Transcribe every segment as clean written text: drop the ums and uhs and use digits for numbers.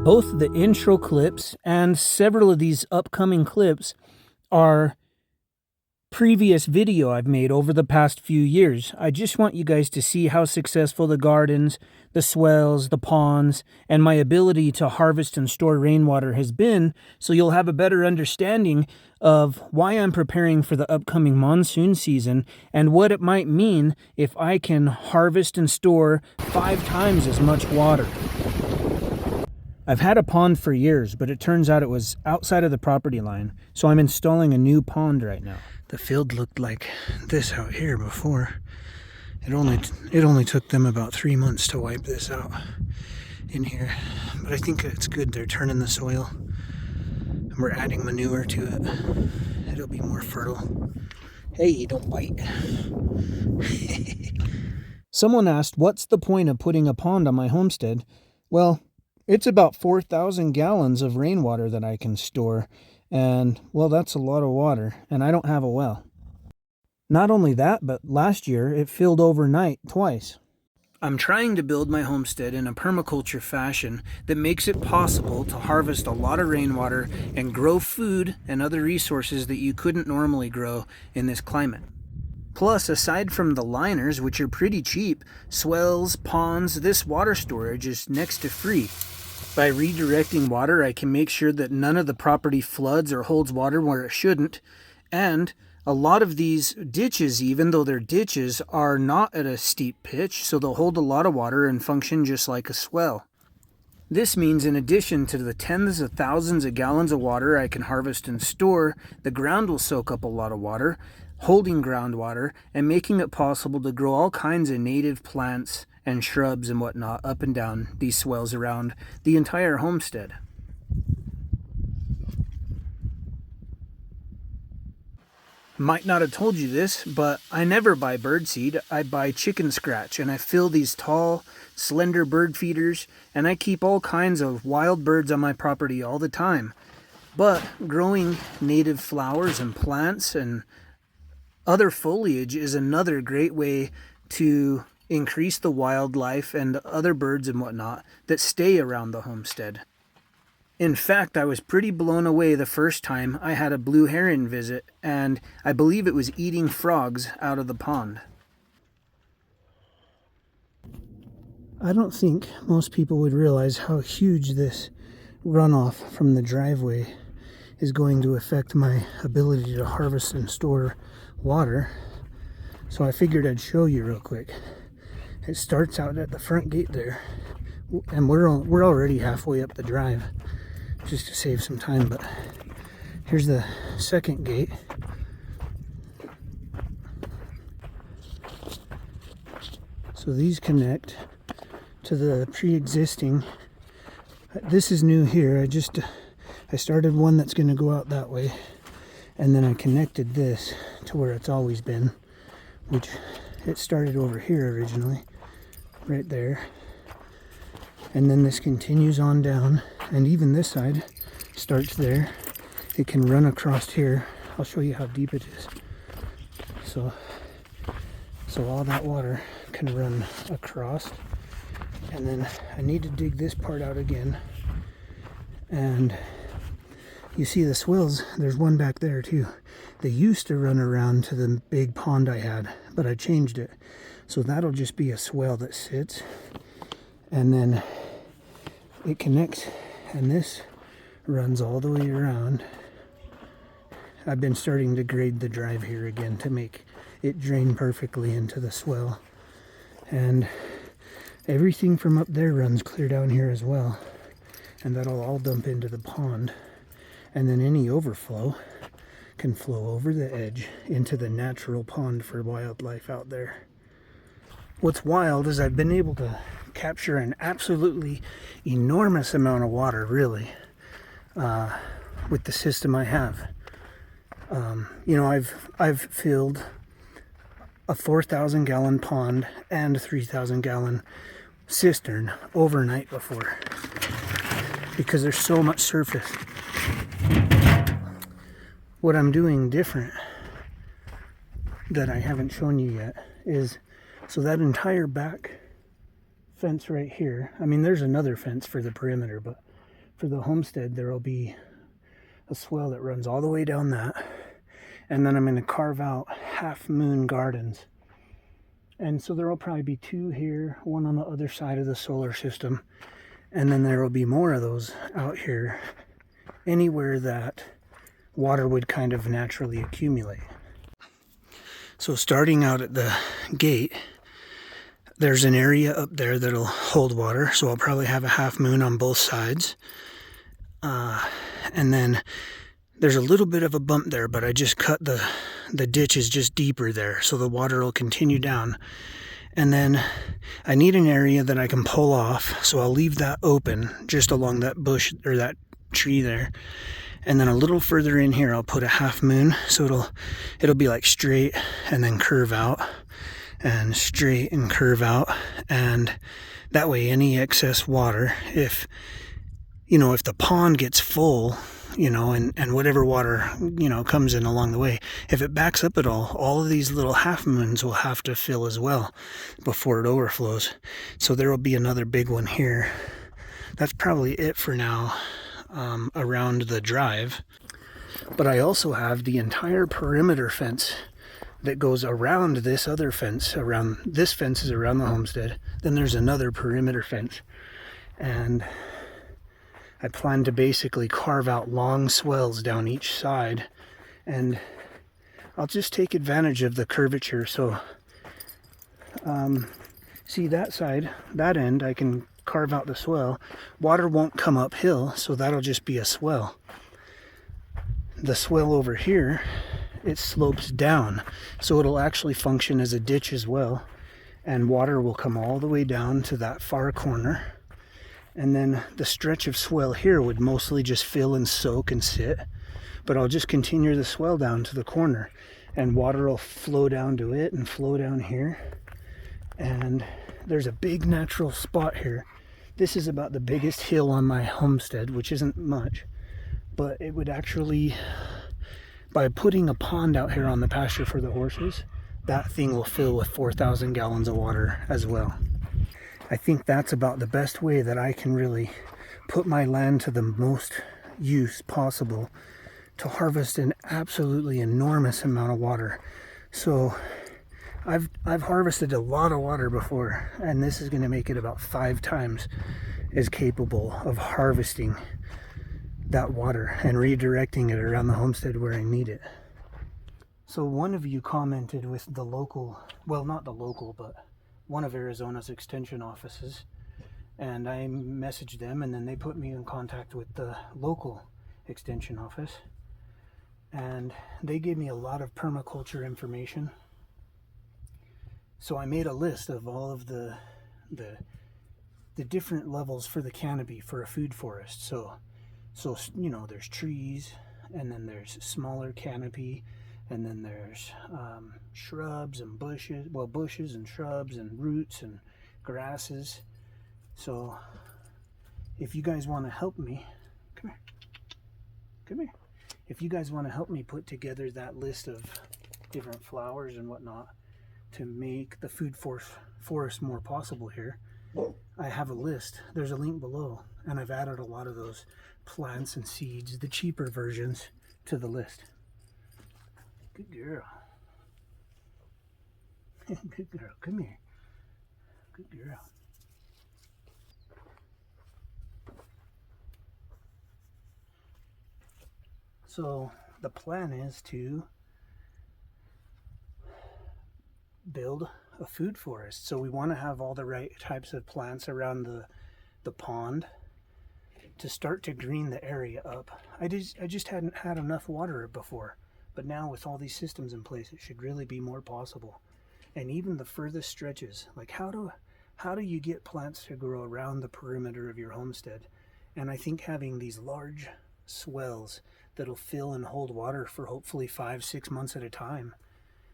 Both the intro clips and several of these upcoming clips are previous video I've made over the past few years. I just want you guys to see how successful the gardens, the swales, the ponds, and my ability to harvest and store rainwater has been, so you'll have a better understanding of why I'm preparing for the upcoming monsoon season and what it might mean if I can harvest and store 5 times as much water. I've had a pond for years, but it turns out it was outside of the property line, so I'm installing a new pond right now. The field looked like this out here before. It only took them about 3 months to wipe this out in here, but I think it's good. They're turning the soil, and we're adding manure to it. It'll be more fertile. Hey, don't bite. Someone asked, what's the point of putting a pond on my homestead? Well, it's about 4,000 gallons of rainwater that I can store, and, well, that's a lot of water, and I don't have a well. Not only that, but last year it filled overnight twice. I'm trying to build my homestead in a permaculture fashion that makes it possible to harvest a lot of rainwater and grow food and other resources that you couldn't normally grow in this climate. Plus, aside from the liners, which are pretty cheap, swales, ponds, this water storage is next to free. By redirecting water, I can make sure that none of the property floods or holds water where it shouldn't. And a lot of these ditches, even though they're ditches, are not at a steep pitch, so they'll hold a lot of water and function just like a swale. This means in addition to the tens of thousands of gallons of water I can harvest and store, the ground will soak up a lot of water, holding groundwater and making it possible to grow all kinds of native plants and shrubs and whatnot up and down these swales around the entire homestead. Might not have told you this, but I never buy birdseed. I buy chicken scratch, and I fill these tall, slender bird feeders, and I keep all kinds of wild birds on my property all the time. But growing native flowers and plants and other foliage is another great way to increase the wildlife and other birds and whatnot that stay around the homestead. In fact, I was pretty blown away the first time I had a blue heron visit, and I believe it was eating frogs out of the pond. I don't think most people would realize how huge this runoff from the driveway is going to affect my ability to harvest and store water. So I figured I'd show you real quick. It starts out at the front gate there, and we're already halfway up the drive, just to save some time. But here's the second gate. So these connect to the pre-existing. This is new here. I started one that's going to go out that way, and then I connected this to where it's always been, which it started over here originally, right there. And then this continues on down, and even this side starts there. It can run across here. I'll show you how deep it is. So all that water can run across, and then I need to dig this part out again. And you see the swales, there's one back there too. They used to run around to the big pond I had, but I changed it. So that'll just be a swale that sits, and then it connects, and this runs all the way around. I've been starting to grade the drive here again to make it drain perfectly into the swale. And everything from up there runs clear down here as well. And that'll all dump into the pond. And then any overflow can flow over the edge into the natural pond for wildlife out there. What's wild is I've been able to capture an absolutely enormous amount of water, really, with the system I have. I've filled a 4,000 gallon pond and a 3,000 gallon cistern overnight before, because there's so much surface. What I'm doing different that I haven't shown you yet is, so that entire back fence right here, I mean there's another fence for the perimeter, but for the homestead, there will be a swale that runs all the way down that. And then I'm going to carve out half moon gardens. And so there will probably be 2 here, 1 on the other side of the solar system. And then there will be more of those out here, anywhere that water would kind of naturally accumulate. So starting out at the gate, there's an area up there that'll hold water. So I'll probably have a half moon on both sides. And then there's a little bit of a bump there, but I just cut the ditch is just deeper there, so the water will continue down. And then I need an area that I can pull off, so I'll leave that open just along that bush or that tree there. And then a little further in here, I'll put a half moon, so it'll be like straight and then curve out and straight and curve out. And that way, any excess water, if the pond gets full, and whatever water, comes in along the way, if it backs up at all of these little half moons will have to fill as well before it overflows. So there will be another big one here. That's probably it for now around the drive. But I also have the entire perimeter fence that goes around this other fence. This fence is around the homestead. Then there's another perimeter fence. And I plan to basically carve out long swells down each side, and I'll just take advantage of the curvature. So see that side, that end, I can carve out the swell. Water won't come uphill, so that'll just be a swell. The swell over here, it slopes down, so it'll actually function as a ditch as well, and water will come all the way down to that far corner. And then the stretch of swell here would mostly just fill and soak and sit. But I'll just continue the swell down to the corner, and water will flow down to it and flow down here. And there's a big natural spot here. This is about the biggest hill on my homestead, which isn't much. But it would actually, by putting a pond out here on the pasture for the horses, that thing will fill with 4,000 gallons of water as well. I think that's about the best way that I can really put my land to the most use possible to harvest an absolutely enormous amount of water. So I've harvested a lot of water before, and this is going to make it about 5 times as capable of harvesting that water and redirecting it around the homestead where I need it. So one of you commented with the local, well, not the local, but one of Arizona's extension offices, and I messaged them, and then they put me in contact with the local extension office, and they gave me a lot of permaculture information. So I made a list of all of the different levels for the canopy for a food forest. So there's trees, and then there's smaller canopy, and then there's shrubs and bushes and shrubs and roots and grasses. So if you guys want to help me, come here. If you guys want to help me put together that list of different flowers and whatnot to make the food forest more possible here, I have a list. There's a link below, and I've added a lot of those plants and seeds, the cheaper versions, to the list. Good girl. Good girl. Come here. Good girl. So the plan is to build a food forest. So we want to have all the right types of plants around the pond to start to green the area up. I just hadn't had enough water before. But now with all these systems in place, it should really be more possible. And even the furthest stretches, like how do you get plants to grow around the perimeter of your homestead? And I think having these large swells that'll fill and hold water for hopefully 5-6 months at a time,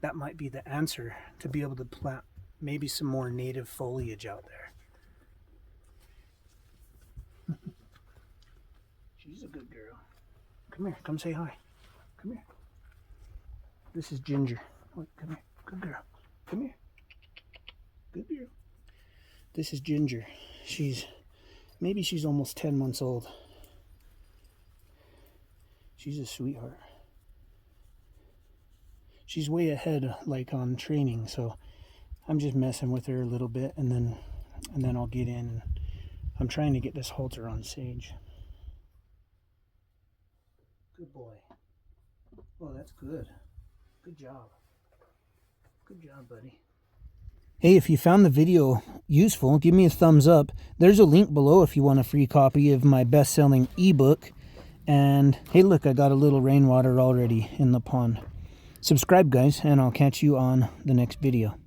that might be the answer to be able to plant maybe some more native foliage out there. She's a good girl. Come here, come say hi. Come here. This is Ginger. Wait, come here. Good girl. Come here. Good girl. This is Ginger. She's almost 10 months old. She's a sweetheart. She's way ahead, like, on training, so I'm just messing with her a little bit, and then I'll get in. I'm trying to get this halter on Sage. Good boy. Oh, that's good. Good job. Good job, buddy. Hey, if you found the video useful, give me a thumbs up. There's a link below if you want a free copy of my best-selling ebook. And hey, look, I got a little rainwater already in the pond. Subscribe, guys, and I'll catch you on the next video.